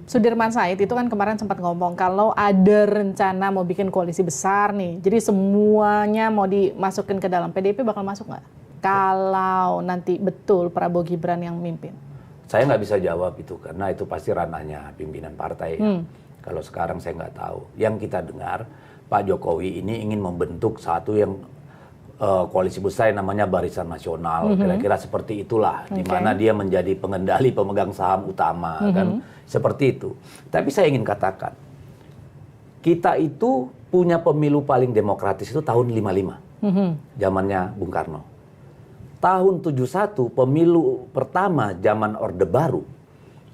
Sudirman Said itu kan kemarin sempat ngomong kalau ada rencana mau bikin koalisi besar nih, jadi semuanya mau dimasukin ke dalam. PDIP bakal masuk nggak? Kalau nanti betul Prabowo Gibran yang memimpin. Saya nggak bisa jawab itu karena itu pasti ranahnya pimpinan partai. Ya. Kalau sekarang saya nggak tahu. Yang kita dengar Pak Jokowi ini ingin membentuk satu yang koalisi besar yang namanya Barisan Nasional, kira-kira seperti itulah, di mana dia menjadi pengendali pemegang saham utama, kan seperti itu. Tapi saya ingin katakan, kita itu punya pemilu paling demokratis itu tahun 55, zamannya Bung Karno. Tahun 71 pemilu pertama zaman Orde Baru,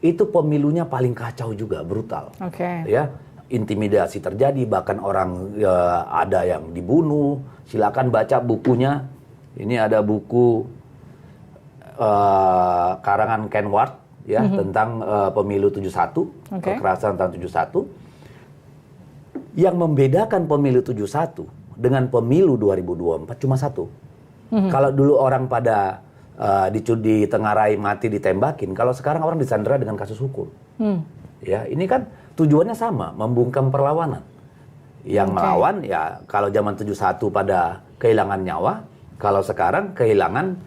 itu pemilunya paling kacau juga, brutal. Ya. Intimidasi terjadi, bahkan orang ada yang dibunuh. Silakan baca bukunya. Ini ada buku karangan Ken Ward ya tentang pemilu 71, kekerasan tahun 71. Yang membedakan pemilu 71 dengan pemilu 2024 cuma satu. Kalau dulu orang pada ditengarai mati ditembakin, kalau sekarang orang disandera dengan kasus hukum. Ya, ini kan tujuannya sama, membungkam perlawanan. Yang melawan ya kalau zaman 71 pada kehilangan nyawa, kalau sekarang kehilangan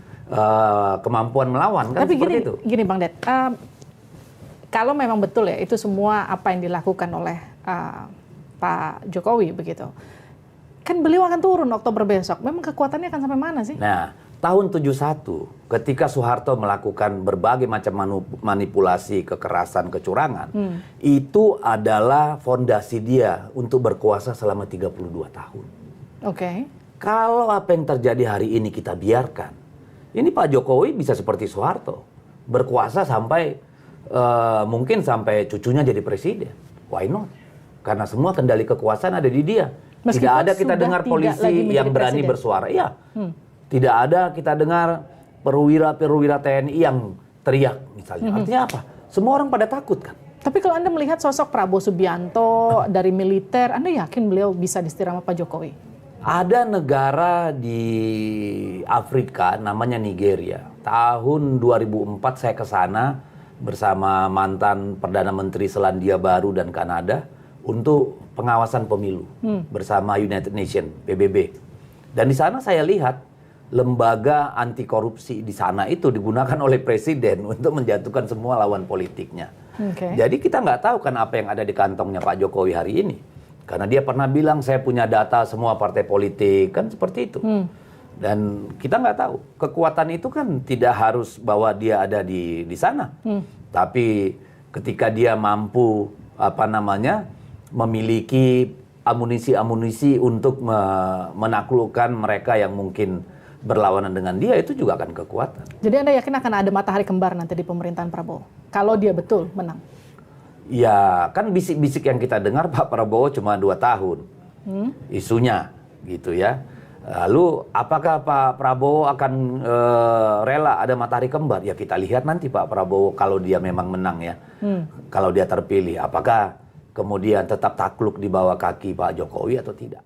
kemampuan melawan, kan. Tapi seperti itu. Gini Bang Det, kalau memang betul ya itu semua apa yang dilakukan oleh Pak Jokowi begitu, kan beliau akan turun Oktober besok. Memang kekuatannya akan sampai mana sih? Nah, tahun 71 ketika Soeharto melakukan berbagai macam manipulasi, kekerasan, kecurangan, itu adalah fondasi dia untuk berkuasa selama 32 tahun. Kalau apa yang terjadi hari ini kita biarkan, ini Pak Jokowi bisa seperti Soeharto, berkuasa sampai mungkin sampai cucunya jadi presiden. Why not? Karena semua kendali kekuasaan ada di dia. Tidak ada kita dengar polisi yang berani bersuara. Iya. Tidak ada kita dengar perwira-perwira TNI yang teriak misalnya. Artinya apa? Semua orang pada takut kan. Tapi kalau Anda melihat sosok Prabowo Subianto dari militer, Anda yakin beliau bisa disetir sama Pak Jokowi? Ada negara di Afrika namanya Nigeria. Tahun 2004 saya ke sana bersama mantan Perdana Menteri Selandia Baru dan Kanada untuk pengawasan pemilu bersama United Nations, PBB. Dan di sana saya lihat lembaga anti korupsi di sana itu digunakan oleh presiden untuk menjatuhkan semua lawan politiknya. Jadi kita nggak tahu kan apa yang ada di kantongnya Pak Jokowi hari ini. Karena dia pernah bilang saya punya data semua partai politik, kan seperti itu. Dan kita nggak tahu. Kekuatan itu kan tidak harus bahwa dia ada di sana. Tapi ketika dia mampu memiliki amunisi-amunisi untuk menaklukkan mereka yang mungkin berlawanan dengan dia, itu juga akan kekuatan. Jadi Anda yakin akan ada matahari kembar nanti di pemerintahan Prabowo? Kalau dia betul menang? Ya, kan bisik-bisik yang kita dengar Pak Prabowo cuma 2 tahun. Isunya, gitu ya. Lalu apakah Pak Prabowo akan rela ada matahari kembar? Ya kita lihat nanti Pak Prabowo kalau dia memang menang ya. Kalau dia terpilih, apakah kemudian tetap takluk di bawah kaki Pak Jokowi atau tidak?